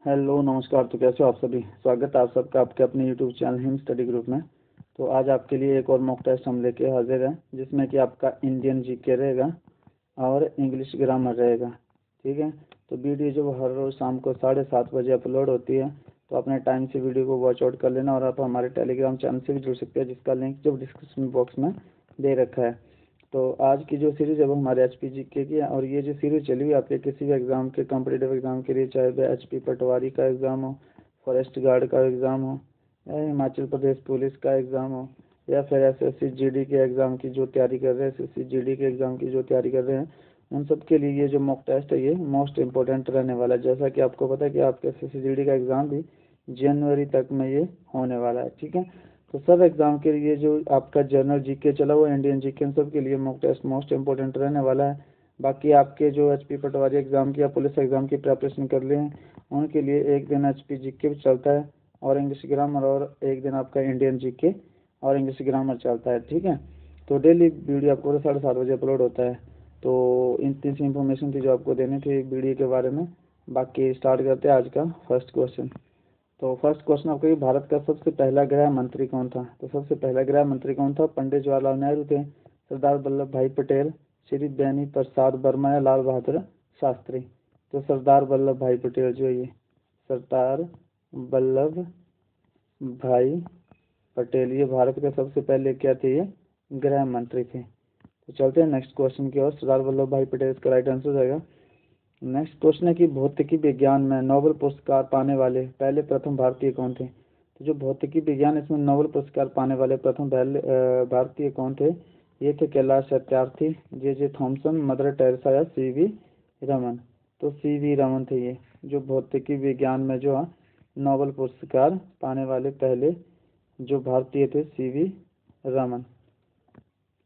Hello नमस्कार। तो कैसे हो आप सभी? स्वागत है आप सबका आपके अपने YouTube channel him study group में। तो आज आपके लिए एक और मॉक टेस्ट हम लेके हाजिर हैं, जिसमें कि आपका इंडियन जीके रहेगा और इंग्लिश ग्रामर रहेगा। ठीक है, तो वीडियो जो हर रोज़ शाम को 7:30 बजे अपलोड होती है, तो अपने टाइम से वीडियो को वॉच आउट कर लेना। और आप हमारे टेलीग्राम चैनल से भी जुड़ सकते हैं, जिसका लिंक जो डिस्क्रिप्शन बॉक्स में दे रखा है। तो आज की जो सीरीज़ है वो हमारे HPGK की है, और ये जो सीरीज़ चली हुई आपके किसी भी एग्ज़ाम के कॉम्पिटिटिव एग्ज़ाम के लिए, चाहे वह HP पटवारी का एग्ज़ाम हो, फॉरेस्ट गार्ड का एग्ज़ाम हो, या हिमाचल प्रदेश पुलिस का एग्ज़ाम हो, या फिर SSC GD के एग्ज़ाम की जो तैयारी कर रहे हैं, SSC GD के एग्ज़ाम की जो तैयारी कर रहे हैं, उन सब के लिए ये जो मॉक टेस्ट है ये मोस्ट इम्पोर्टेंट रहने वाला है। जैसा कि आपको पता है कि आपके SSC GD का एग्ज़ाम भी जनवरी तक में ये होने वाला है। ठीक है, तो सब एग्ज़ाम के लिए जो आपका जनरल जीके चला हुआ इंडियन जीके, इन सब के लिए मॉक टेस्ट मोस्ट इम्पोर्टेंट रहने वाला है। बाकी आपके जो HP पटवारी एग्ज़ाम की या पुलिस एग्ज़ाम की प्रिपरेशन कर लिए हैं, उनके लिए एक दिन HP जीके भी चलता है और इंग्लिश ग्रामर, और एक दिन आपका इंडियन जीके और इंग्लिश ग्रामर चलता है। ठीक है, तो डेली वीडियो आपको 7:30 बजे अपलोड होता है। तो इन तीन सी इन्फॉर्मेशन थी जो आपको देनी थी वीडियो के बारे में। बाकी स्टार्ट करते हैं आज का फर्स्ट क्वेश्चन। तो फर्स्ट क्वेश्चन आपका, भारत का सबसे पहला गृह मंत्री कौन था? तो सबसे पहला गृह मंत्री कौन था? पंडित जवाहरलाल नेहरू थे, सरदार वल्लभ भाई पटेल, श्री बेनी प्रसाद वर्मा, या लाल बहादुर शास्त्री। तो सरदार वल्लभ भाई पटेल जो ये सरदार वल्लभ भाई पटेल ये भारत के सबसे पहले क्या थे? ये गृह मंत्री थे। तो चलते हैं नेक्स्ट क्वेश्चन की ओर। सरदार वल्लभ भाई पटेल इसका राइट आंसर हो जाएगा। नेक्स्ट क्वेश्चन है कि भौतिकी विज्ञान में नोबेल पुरस्कार पाने वाले पहले प्रथम भारतीय कौन थे? तो जो भौतिकी विज्ञान इसमें नोबेल पुरस्कार पाने वाले प्रथम पहले भारतीय कौन थे? ये थे Kailash Satyarthi, J Thomson, mother Teresa, या CV रमन। तो CV रमन थे ये जो भौतिकी विज्ञान में जो नोबेल पुरस्कार पाने वाले पहले जो भारतीय थे, CV रमन।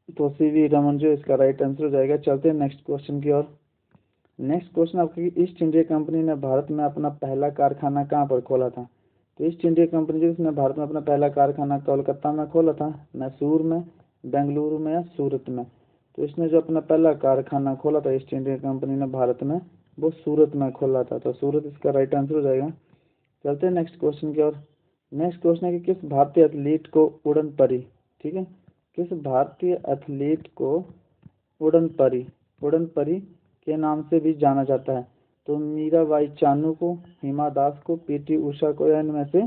तो CV रमन जो इसका राइट आंसर हो जाएगा। चलते हैं नेक्स्ट क्वेश्चन की ओर। नेक्स्ट क्वेश्चन आपकी, ईस्ट इंडिया कंपनी ने भारत में अपना पहला कारखाना कहाँ पर खोला था? तो ईस्ट इंडिया कंपनी जो इसने भारत में अपना पहला कारखाना कोलकाता में खोला था, मैसूर में, बेंगलुरु में, या सूरत में। तो इसने जो अपना पहला कारखाना खोला था ईस्ट इंडिया कंपनी ने भारत में, वो सूरत में खोला था। तो सूरत इसका राइट आंसर हो जाएगा। चलते हैं नेक्स्ट क्वेश्चन की ओर। नेक्स्ट क्वेश्चन है कि किस भारतीय एथलीट को उड़न परी, ठीक है, किस भारतीय एथलीट को उड़न परी के नाम से भी जाना जाता है? तो मीराबाई चानू को, हिमा दास को, PT उषा को, या इनमें से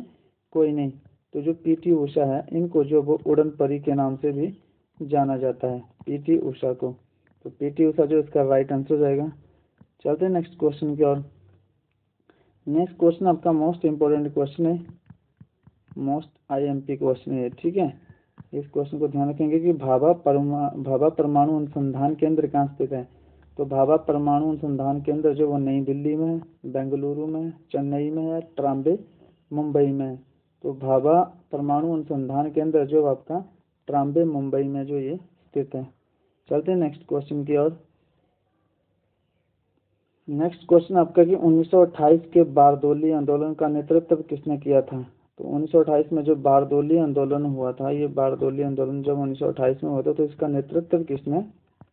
कोई नहीं? तो जो PT उषा है, इनको जो वो उड़न परी के नाम से भी जाना जाता है, PT उषा को। तो PT उषा जो इसका राइट आंसर हो जाएगा। चलते हैं नेक्स्ट क्वेश्चन की ओर। नेक्स्ट क्वेश्चन आपका मोस्ट इम्पोर्टेंट क्वेश्चन है, मोस्ट IMP क्वेश्चन है। ठीक है, इस क्वेश्चन को ध्यान रखेंगे कि भाभा परमाणु अनुसंधान केंद्र कहाँ स्थित है? तो भाभा परमाणु अनुसंधान केंद्र जो वो नई दिल्ली में है, बेंगलुरु में, चेन्नई में है, ट्राम्बे मुंबई में है। तो भाभा परमाणु अनुसंधान केंद्र जो आपका ट्राम्बे मुंबई में जो ये स्थित है। चलते हैं नेक्स्ट क्वेश्चन की ओर। नेक्स्ट क्वेश्चन आपका कि 1928 के बारदोली आंदोलन का नेतृत्व किसने किया था? तो 1928 में जो बारदोली आंदोलन हुआ था, ये बारदोली आंदोलन जब 1928 में हुआ था, तो इसका नेतृत्व किसने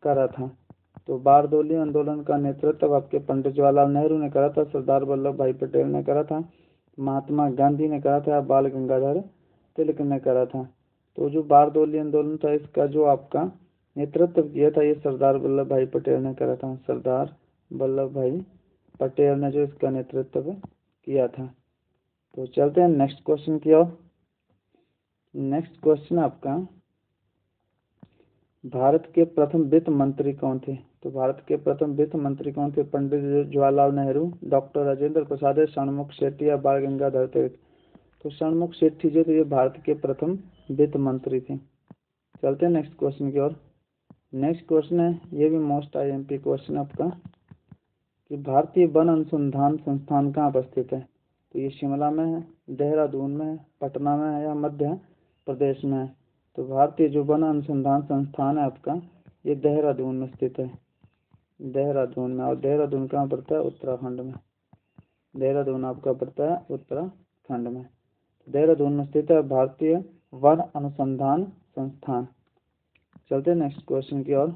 करा था? तो बारदोली आंदोलन का नेतृत्व आपके पंडित जवाहरलाल नेहरू ने करा था, सरदार वल्लभ भाई पटेल ने करा था, महात्मा गांधी ने करा था, बाल गंगाधर तिलक ने करा था। तो जो बारदोली आंदोलन था, इसका जो आपका नेतृत्व किया था, ये सरदार वल्लभ भाई पटेल ने करा था। सरदार वल्लभ भाई पटेल ने जो इसका नेतृत्व किया था। तो चलते हैं नेक्स्ट क्वेश्चन की ओर। नेक्स्ट क्वेश्चन आपका, भारत के प्रथम वित्त मंत्री कौन थे? तो भारत के प्रथम वित्त मंत्री कौन थे? पंडित जवाहरलाल नेहरू, डॉक्टर राजेंद्र प्रसाद, षणमुख शेट्टी, या बाल गंगाधर तिलक। तो षणमुख शेट्टी जो थे ये भारत के प्रथम वित्त मंत्री थे। चलते हैं नेक्स्ट क्वेश्चन की ओर। नेक्स्ट क्वेश्चन है, ये भी मोस्ट IMP क्वेश्चन आपका, कि भारतीय वन अनुसंधान संस्थान कहाँ पर स्थित है? तो ये शिमला में है, देहरादून में है, पटना में है, या मध्य प्रदेश में है? तो भारतीय जो वन अनुसंधान संस्थान है आपका, ये देहरादून में स्थित है, देहरादून में। और देहरादून कहाँ पड़ता है? उत्तराखंड में। देहरादून आपका पड़ता है उत्तराखंड में। देहरादून में स्थित है भारतीय वन अनुसंधान संस्थान। चलते हैं नेक्स्ट क्वेश्चन की ओर।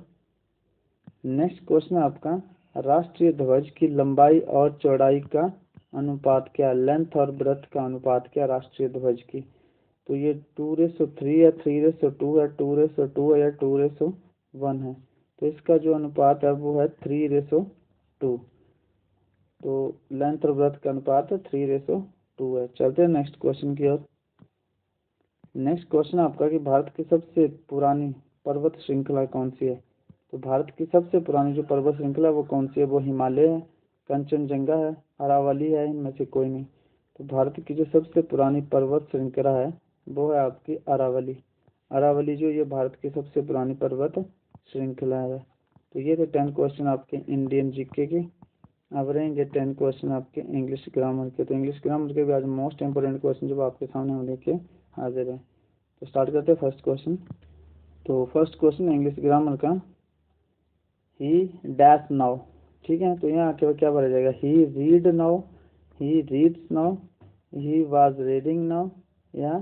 नेक्स्ट क्वेश्चन है आपका, राष्ट्रीय ध्वज की लंबाई और चौड़ाई का अनुपात क्या, लेंथ और ब्रेथ का अनुपात क्या राष्ट्रीय ध्वज की? तो ये 2:3 या 3:2 है, 2:2 है या 2:1 है। तो इसका जो अनुपात है वो है 3:2। तो लेंथ और ब्रेथ का अनुपात 3:2 है। चलते हैं नेक्स्ट क्वेश्चन की ओर। नेक्स्ट क्वेश्चन आपका कि भारत की सबसे पुरानी पर्वत श्रृंखला कौन सी है? तो भारत की सबसे पुरानी जो पर्वत श्रृंखला है वो कौन सी है? वो हिमालय है, कंचनजंगा है, अरावली है, इनमें से कोई नहीं। तो भारत की जो सबसे पुरानी पर्वत श्रृंखला है वो है आपकी अरावली। अरावली जो ये भारत की सबसे पुरानी पर्वत श्रृंखला है। तो ये थे 10 क्वेश्चन आपके इंडियन जीके के। अब रहेंगे 10 क्वेश्चन आपके इंग्लिश ग्रामर के। तो इंग्लिश ग्रामर के भी आज मोस्ट इंपोर्टेंट क्वेश्चन जो आपके सामने हम लेके हाजिर है। तो स्टार्ट करते हैं फर्स्ट क्वेश्चन। तो फर्स्ट क्वेश्चन इंग्लिश ग्रामर का, ही डैश नाउ। ठीक है, तो यहाँ आके क्या भरा जाएगा? He read now, he reads now, he was reading now, या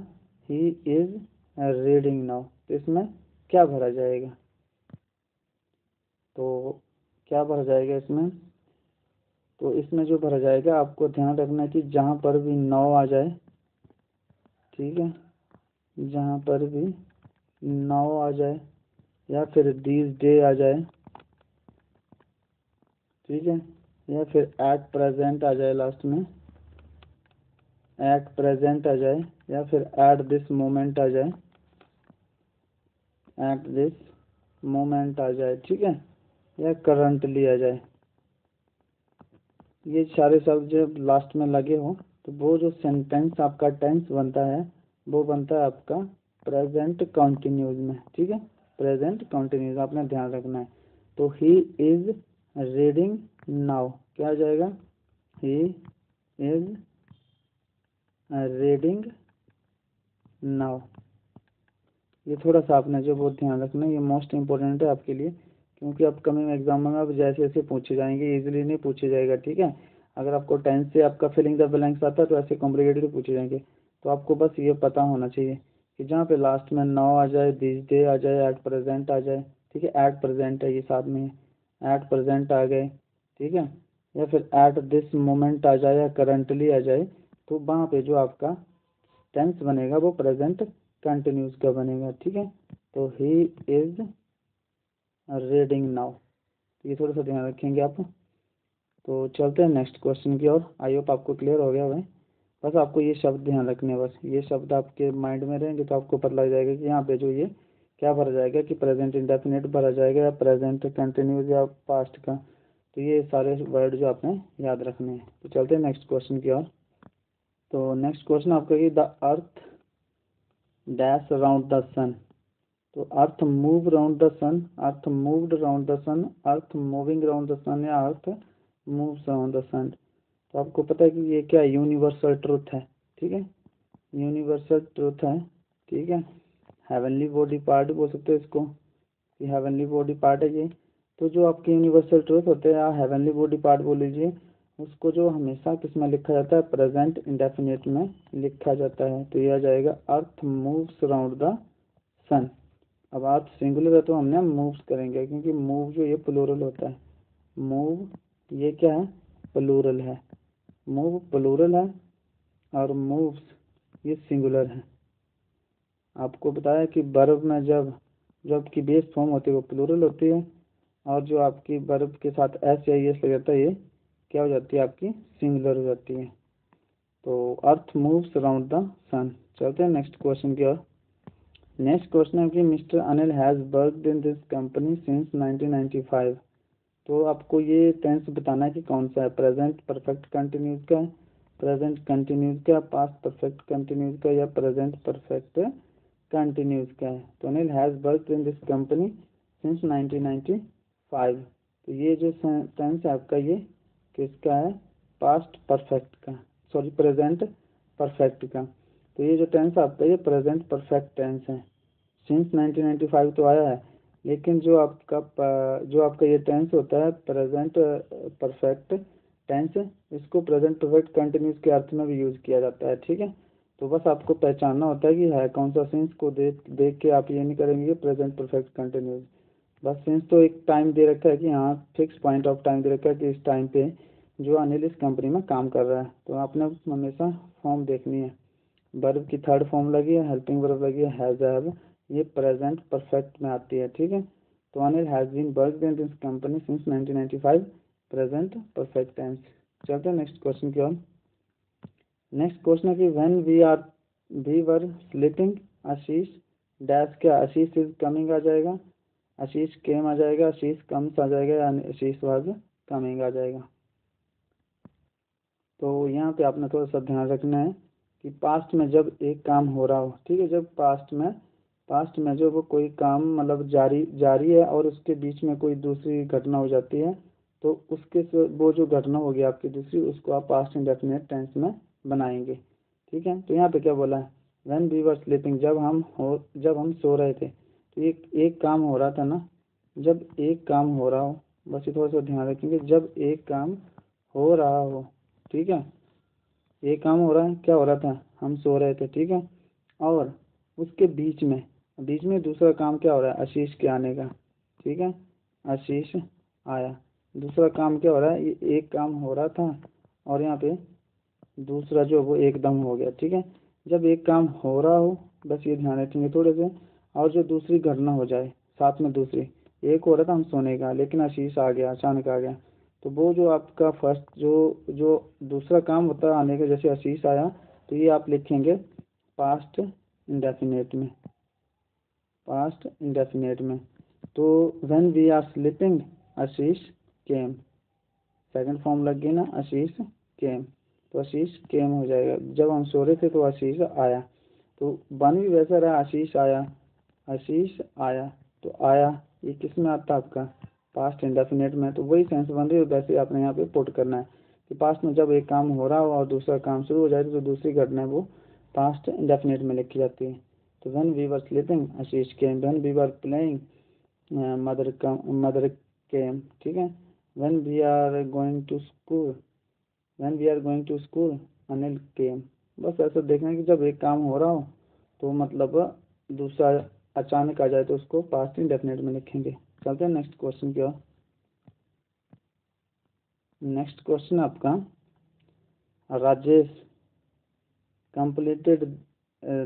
ही इज रीडिंग नाउ। तो इसमें क्या भरा जाएगा? तो क्या भरा जाएगा इसमें? तो इसमें जो भरा जाएगा आपको ध्यान रखना है कि जहाँ पर भी नाउ आ जाए, ठीक है, जहाँ पर भी नाउ आ जाए या फिर दीज डे आ जाए, ठीक है, या फिर एट प्रेजेंट आ जाए, लास्ट में एट प्रेजेंट आ जाए, या फिर एट दिस मोमेंट आ जाए, एट दिस मोमेंट आ जाए, ठीक है, या करंटली आ जाए। ये सारे शब्द जब लास्ट में लगे हो तो वो जो सेंटेंस आपका टेंस बनता है वो बनता है आपका प्रेजेंट कंटिन्यूज में। ठीक है, प्रेजेंट कंटिन्यूज आपने ध्यान रखना है। तो ही इज रीडिंग नाउ क्या आ जाएगा? He is reading now. ये थोड़ा सा आपने जो बहुत ध्यान रखना है, ये मोस्ट इंपॉर्टेंट है आपके लिए, क्योंकि अपकमिंग एग्जाम में अब जैसे जैसे पूछे जाएंगे इजीली नहीं पूछे जाएगा। ठीक है, अगर आपको टेंस से आपका फिलिंग द ब्लैंक्स आता है तो ऐसे कॉम्प्लिकेटेड पूछे जाएंगे। तो आपको बस ये पता होना चाहिए कि जहाँ पे लास्ट में नाउ आ जाए, दिस डे आ जाए, एट प्रेजेंट आ जाए, ठीक है, एट प्रेजेंट है ये साथ में, एट प्रेजेंट आ गए, ठीक है, या फिर एट दिस मोमेंट आ जाए या करंटली आ जाए, तो वहाँ पे जो आपका टेंस बनेगा वो प्रेजेंट कंटिन्यूस का बनेगा। ठीक है, तो ही इज रीडिंग नाउ, ये थोड़ा सा ध्यान रखेंगे आप। तो चलते हैं नेक्स्ट क्वेश्चन की ओर। आई होप आपको क्लियर हो गया भाई। बस आपको ये शब्द ध्यान रखने हैं, बस ये शब्द आपके माइंड में रहेंगे तो आपको पता लग जाएगा कि यहाँ पे जो ये क्या भरा जाएगा, कि प्रेजेंट इंडेफिनिट भरा जाएगा या प्रेजेंट कंटिन्यूस या पास्ट का। तो ये सारे वर्ड जो आपने याद रखने हैं। तो चलते हैं नेक्स्ट क्वेश्चन की ओर। तो नेक्स्ट क्वेश्चन आपका कि the earth dash around the sun. तो earth move round the sun, earth moved round the sun, earth moving round the sun, या earth moves round the sun. तो आपको पता है कि ये क्या यूनिवर्सल ट्रुथ है। ठीक है, यूनिवर्सल ट्रुथ है। ठीक है, हेवनली बॉडी पार्ट बोल सकते हैं इसको, कि हेवनली बॉडी पार्ट है ये। तो जो आपके यूनिवर्सल ट्रुथ होते हैं या हेवनली बॉडी पार्ट बोल लीजिए, उसको जो हमेशा किस में लिखा जाता है? प्रेजेंट इंडेफिनिट में लिखा जाता है। तो यह आ जाएगा अर्थ मूव्स राउंड द सन। अब अर्थ सिंगुलर है तो हमने मूव्स करेंगे, क्योंकि मूव जो ये प्लूरल होता है। मूव ये क्या है? प्लूरल है। मूव प्लूरल है और मूव्स ये सिंगुलर है। आपको बताया कि वर्ब में जब जब की बेस फॉर्म होती है वो प्लूरल होती है, और जो आपकी वर्ब के साथ एस या एस लग जाता है ये क्या हो जाती है? आपकी सिंगुलर हो जाती है। तो अर्थ मूव्स अराउंड द सन। चलते हैं नेक्स्ट क्वेश्चन की ओर। नेक्स्ट क्वेश्चन है कि mister Anil has worked in this company since 1995। तो आपको ये टेंस बताना है कि कौन सा है, प्रेजेंट परफेक्ट कंटिन्यूस का, प्रेजेंट कंटिन्यूस का, पास्ट परफेक्ट कंटिन्यूस का, या प्रेजेंट परफेक्ट कंटिन्यूस का है। तो Anil has worked in this company since 1995। तो ये जो टेंस है आपका ये किसका है? पास्ट परफेक्ट का, सॉरी प्रेजेंट परफेक्ट का। तो ये जो टेंस आपका ये प्रेजेंट परफेक्ट टेंस है। सिंस 1995 तो आया है, लेकिन जो आपका ये टेंस होता है प्रेजेंट परफेक्ट टेंस, इसको प्रेजेंट परफेक्ट कंटिन्यूस के अर्थ में भी यूज़ किया जाता है। ठीक है, तो बस आपको पहचानना होता है कि है कौन सा। सिंस को देख के आप ये नहीं करेंगे प्रेजेंट परफेक्ट कंटिन्यूस। बस सिंस तो एक टाइम दे रखा है कि हाँ फिक्स पॉइंट ऑफ टाइम दे रखा है कि इस टाइम पे जो अनिल इस कंपनी में काम कर रहा है। तो आपने हमेशा फॉर्म देखनी है। वर्ब की थर्ड फॉर्म लगी है, हेल्पिंग वर्ब लगी है, हैज हैव, ये प्रेजेंट परफेक्ट में आती है। ठीक है, तो Anil has been worked in this company since 1995, present perfect tense. चलते हैं नेक्स्ट क्वेश्चन की ओर। नेक्स्ट क्वेश्चन है कि when we were sleeping Ashish dash, क्या आशीष इज कमिंग आ जाएगा, आशीष केम आ जाएगा, आशीष कम्स आ जाएगा, या आशीष वाज कमिंग आ जाएगा। तो यहाँ पे आपने थोड़ा सा ध्यान रखना है कि पास्ट में जब एक काम हो रहा हो, ठीक है, जब पास्ट में जब कोई काम मतलब जारी जारी है और उसके बीच में कोई दूसरी घटना हो जाती है, तो वो जो घटना होगी आपकी दूसरी, उसको आप पास्ट इंडेफिनिट टेंस में बनाएंगे। ठीक है, तो यहाँ पे क्या बोला है, व्हेन वी वर स्लीपिंग, जब हम सो रहे थे। तो एक काम हो रहा था ना, जब एक काम हो रहा हो, बस ये थोड़ा सा ध्यान रखेंगे, जब एक काम हो रहा हो, ठीक है, ये काम हो रहा है, क्या हो रहा था, हम सो रहे थे, ठीक है, और उसके बीच में दूसरा काम क्या हो रहा है, आशीष के आने का। ठीक है, आशीष आया, दूसरा काम क्या हो रहा है, ये एक काम हो रहा था और यहाँ पे दूसरा जो वो एकदम हो गया। ठीक है, जब एक काम हो रहा हो, बस ये ध्यान रखेंगे थोड़े से, और जो दूसरी घटना हो जाए साथ में दूसरी, एक हो रहा था हम सोने का, लेकिन आशीष आ गया, अचानक आ गया, तो वो जो आपका फर्स्ट जो जो दूसरा काम होता है आने का, जैसे आशीष आया, तो ये आप लिखेंगे पास्ट इंडेफिनेट में, पास्ट इंडेफिनेट में। तो when we are sleeping Ashish came, second form लग गई ना, आशीष केम, तो आशीष केम हो जाएगा। जब हम सो रहे थे तो आशीष आया, तो बन भी वैसा रहा, आशीष आया, आशीष आया, तो आया ये किस में आता है आपका, पास्ट इंडेफिनेट में। तो वही सेंस बन रही है, वैसे आपने यहाँ पे पुट करना है कि पास्ट में जब एक काम हो रहा हो और दूसरा काम शुरू हो जाए तो दूसरी घटना है वो पास्ट इंडेफिनेट में लिखी जाती है। तो when we were sleeping Ashish came, when we were playing mother came. ठीक है, when we are going to school, when we are going to school Anil came. बस ऐसा देखना है कि जब एक काम हो रहा हो तो मतलब दूसरा अचानक आ जाए तो उसको पास्ट इंडेफिनिट में लिखेंगे। चलते हैं नेक्स्ट क्वेश्चन की ओर। नेक्स्ट क्वेश्चन आपका, Rajesh completed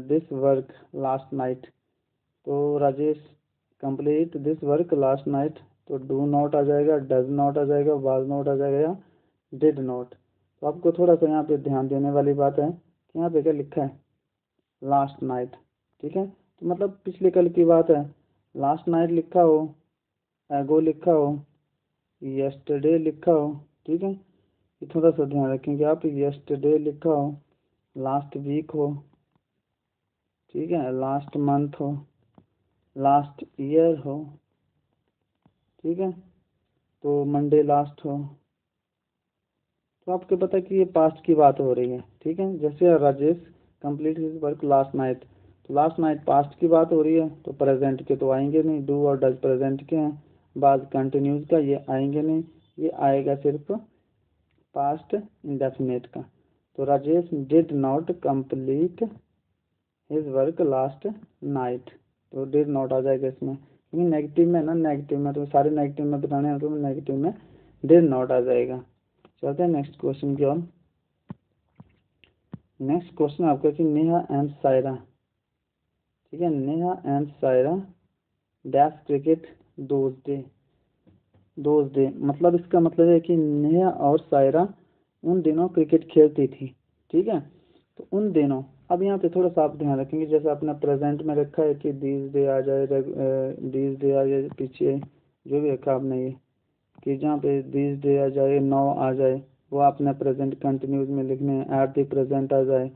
this work last night. तो Rajesh complete this work last night, तो डू नॉट आ जाएगा, डज नॉट आ जाएगा, वाज नॉट आ जाएगा, या डिड नॉट। तो आपको थोड़ा सा यहाँ पे ध्यान देने वाली बात है कि यहाँ पे क्या लिखा है, लास्ट नाइट। ठीक है, तो मतलब पिछले कल की बात है, लास्ट नाइट लिखा हो, एगो लिखा हो, यस्टरडे लिखा हो। ठीक है, ये थोड़ा सा ध्यान रखेंगे आप, यस्टरडे लिखा हो, लास्ट वीक हो, ठीक है, लास्ट मंथ हो, लास्ट ईयर हो, ठीक है, तो मंडे लास्ट हो, तो आपको पता है कि ये पास्ट की बात हो रही है। ठीक है, जैसे Rajesh complete his work last night, तो लास्ट नाइट पास्ट की बात हो रही है, तो प्रेजेंट के तो आएंगे नहीं, डू और डज प्रेजेंट के हैं, बाद कंटिन्यूज का ये आएंगे नहीं, ये आएगा सिर्फ पास्ट इंडेफिनेट का। तो Rajesh did not complete his work last night, तो डिड नॉट आ जाएगा इसमें, क्योंकि नेगेटिव में ना, नेगेटिव में तो सारे नेगेटिव में बताने हैं, तो नेगेटिव में डिड नॉट आ जाएगा। चलते हैं नेक्स्ट क्वेश्चन की ओर। नेक्स्ट क्वेश्चन आपका कि नेहा एंड सायरा, ठीक है, Neha and Saira dash cricket those day, मतलब इसका मतलब है कि नेहा और सायरा उन दिनों क्रिकेट खेलती थी। ठीक है, तो उन दिनों, अब यहाँ पे थोड़ा सा आप ध्यान रखेंगे, जैसे आपने प्रेजेंट में रखा है कि दीज डे आ जाए, दीज डे आ जाए, पीछे जो भी रखा आपने ये कि जहाँ पे दीज डे आ जाए, नाउ आ जाए, वो आपने प्रेजेंट कंटिन्यूज में लिखने हैं, एट द प्रेजेंट आ जाए,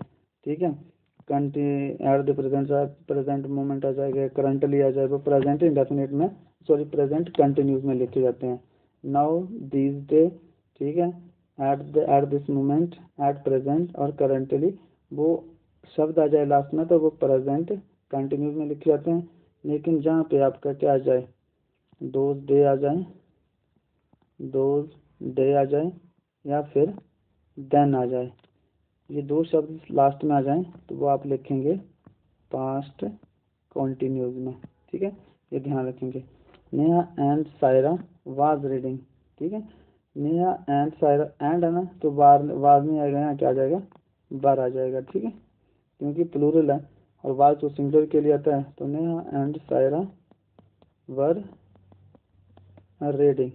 ठीक है, at the present present moment आ जाएगा, करंटली आ जाए, वो प्रेजेंट इंडेफिनिट में, सॉरी प्रेजेंट कंटिन्यूज में लिखे जाते हैं। नाउ दीज डे, ठीक है, at this moment, at present और करंटली, वो शब्द आ जाए लास्ट में तो वो प्रेजेंट कंटिन्यूज में लिखे जाते हैं। लेकिन जहाँ पे आपका क्या आ जाए, दोज डे आ जाए, दोज डे आ जाए, या फिर देन आ जाए, ये दो शब्द लास्ट में आ जाएं तो वो आप लिखेंगे पास्ट कॉन्टिन्यूज में। ठीक है, ये ध्यान रखेंगे। Neha and Saira was reading, ठीक है, नेहा एंड सायरा, एंड है ना तो बार बार में आएगा, यहाँ क्या आ जाएगा, बार आ जाएगा, ठीक है, क्योंकि प्लूरल है और बार तो सिंगुलर के लिए आता है। तो Neha and Saira were reading,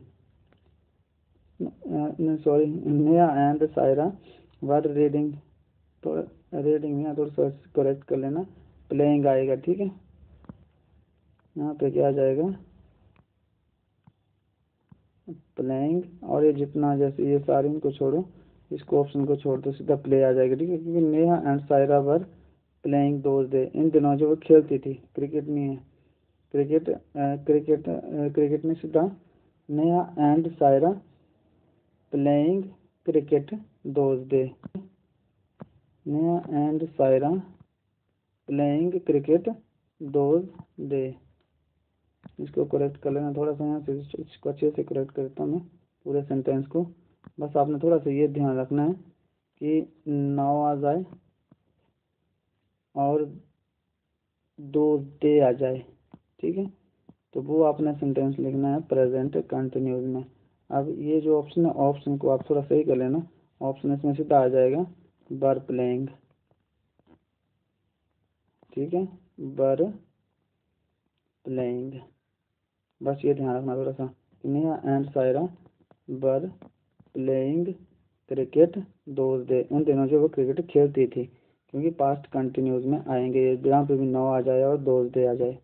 sorry, Neha and Saira were reading, तो रीडिंग में थोड़ा सा करेक्ट कर लेना, प्लेइंग आएगा, ठीक है। यहाँ पे क्या आ जाएगा, प्लेइंग, और ये जितना जैसे ये सारे इनको छोड़ो, इसको ऑप्शन को छोड़ दो, सीधा प्ले आ जाएगा, ठीक है, क्योंकि Neha and Saira were playing those day, इन दिनों जो वो खेलती थी, क्रिकेट नहीं है, क्रिकेट में सीधा Neha and Saira playing cricket those day, Neha and Saira playing cricket those day. इसको करेक्ट कर लेना थोड़ा सा, यहाँ से इसको अच्छे से करेक्ट करता हूँ मैं पूरे सेंटेंस को। बस आपने थोड़ा सा ये ध्यान रखना है कि नाउ आ जाए और दो डे आ जाए, ठीक है, तो वो आपने सेंटेंस लिखना है प्रेजेंट कंटिन्यूस में। अब ये जो ऑप्शन है, ऑप्शन को आप थोड़ा सही कर लेना, ऑप्शन इसमें सीधा आ जाएगा वर प्लेइंग, ठीक है, वर प्लेइंग, बस ये ध्यान रखना थोड़ा सा, Neha and Saira were playing cricket those day, उन दिनों जो वो क्रिकेट खेलती थी, क्योंकि पास्ट कंटिन्यूस में आएंगे ये, जहाँ पे भी नाउ आ जाए और दोज डे आ जाए।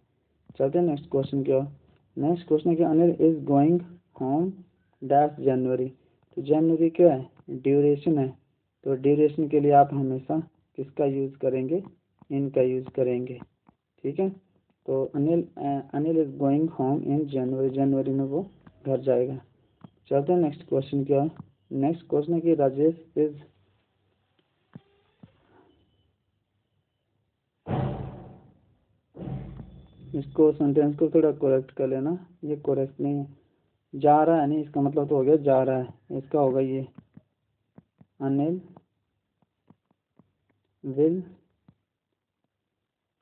चलते हैं नेक्स्ट क्वेश्चन की ओर। नेक्स्ट क्वेश्चन है कि Anil is going home dash January, तो जनवरी क्या है, ड्यूरेशन है, तो ड्यूरेशन के लिए आप हमेशा किसका यूज़ करेंगे, इनका यूज़ करेंगे, ठीक है। तो Anil is going home in January, जनवरी में वो घर जाएगा। चलते हैं नेक्स्ट क्वेश्चन की ओर। नेक्स्ट क्वेश्चन है कि राजेश इज, इसको सेंटेंस को थोड़ा करेक्ट कर लेना, ये करेक्ट नहीं है, जा रहा है नहीं, इसका मतलब तो हो गया जा रहा है, इसका होगा ये Anil will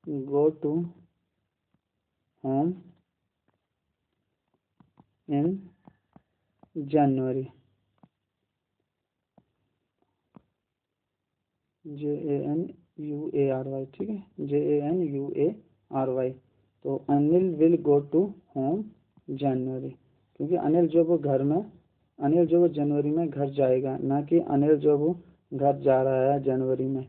go to home in January, JANUARY, ठीक है, JANUARY, तो Anil will go to home January, क्योंकि अनिल जो वो घर में, अनिल जो वो जनवरी में घर जाएगा, ना कि अनिल जो वो घर जा रहा है जनवरी में,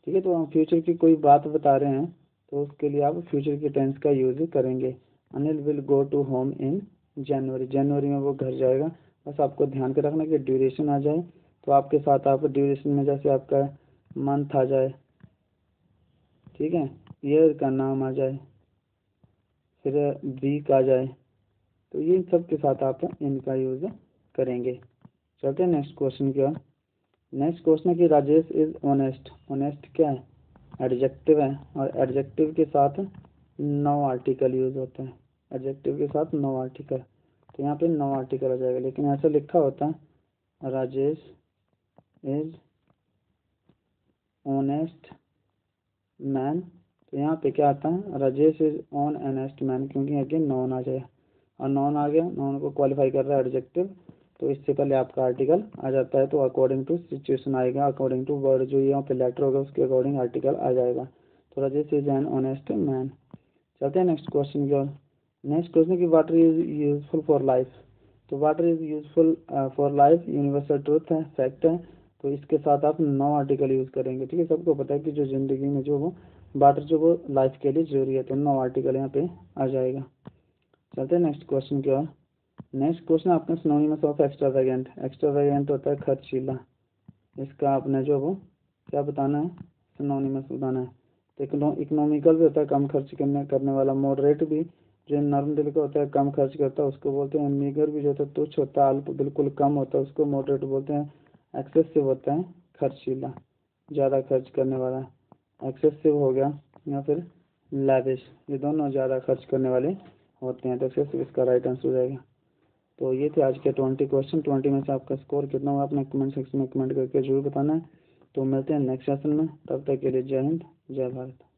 ठीक है। तो हम फ्यूचर की कोई बात बता रहे हैं तो उसके लिए आप फ्यूचर की टेंस का यूज करेंगे, Anil will go to home in January, जनवरी में वो घर जाएगा। बस आपको ध्यान के रखना कि ड्यूरेशन आ जाए तो आपके साथ आप ड्यूरेशन में जैसे आपका मंथ आ जाए, ठीक है, ईयर का नाम आ जाए, फिर वीक आ जाए, तो ये सब के साथ आप इनका यूज करेंगे। चलते हैं नेक्स्ट क्वेश्चन की ओर। नेक्स्ट क्वेश्चन है कि राजेश इज ऑनेस्ट, ऑनेस्ट क्या है, एडजेक्टिव है, और एडजेक्टिव के साथ नो आर्टिकल यूज होता है, एडजेक्टिव के साथ नो आर्टिकल, तो यहाँ पे नो आर्टिकल आ जाएगा, लेकिन ऐसा लिखा होता है राजेश इज ऑनेस्ट मैन, तो यहाँ पे क्या आता है, राजेश इज ऑन एनेस्ट मैन, क्योंकि अगेन नॉन आ जाए, और नॉन आ गया, नॉन को क्वालिफाई कर रहा है एडजेक्टिव, तो इससे पहले आपका आर्टिकल आ जाता है, तो अकॉर्डिंग टू सिचुएशन आएगा, अकॉर्डिंग टू वर्ड जो यहाँ पे लेटर होगा उसके अकॉर्डिंग आर्टिकल आ जाएगा, तो Rajesh is an honest man. चलते हैं नेक्स्ट क्वेश्चन की ओर। नेक्स्ट क्वेश्चन की water is useful for life, तो water is useful for life universal truth है, फैक्ट है, तो इसके साथ आप नो आर्टिकल यूज करेंगे, ठीक है। सबको पता है कि जो जिंदगी में जो वो वाटर जो वो लाइफ के लिए जरूरी है, तो नो आर्टिकल यहाँ पे आ जाएगा। चलते हैं नेक्स्ट क्वेश्चन की ओर। नेक्स्ट क्वेश्चन आपने सिनोनिमस ऑफ एक्स्ट्रावेगेंट, एक्स्ट्रावेगेंट होता है खर्चीला, इसका आपने जो वो क्या बताना है, सिनोनिमस बताना है। तो इकोनॉमिकल भी होता है कम खर्च करने वाला, मॉडरेट भी जो नर्म दिल का होता है कम खर्च करता है उसको बोलते हैं, मीगर भी जो होता है तुच्छ होता है, अल्प बिल्कुल कम होता है उसको मॉडरेट बोलते हैं, एक्सेसिव होता है खर्चीला, ज़्यादा खर्च करने वाला, एक्सेसिव हो गया, या फिर लैविश, ये दोनों ज़्यादा खर्च करने वाले होते हैं, तो एक्सेसिव इसका राइट आंसर हो जाएगा। तो ये थे आज के 20 क्वेश्चन, 20 में से आपका स्कोर कितना हुआ अपने कमेंट सेक्शन में कमेंट करके जरूर बताना है। तो मिलते हैं नेक्स्ट सेशन में, तब तक के लिए जय हिंद जय भारत।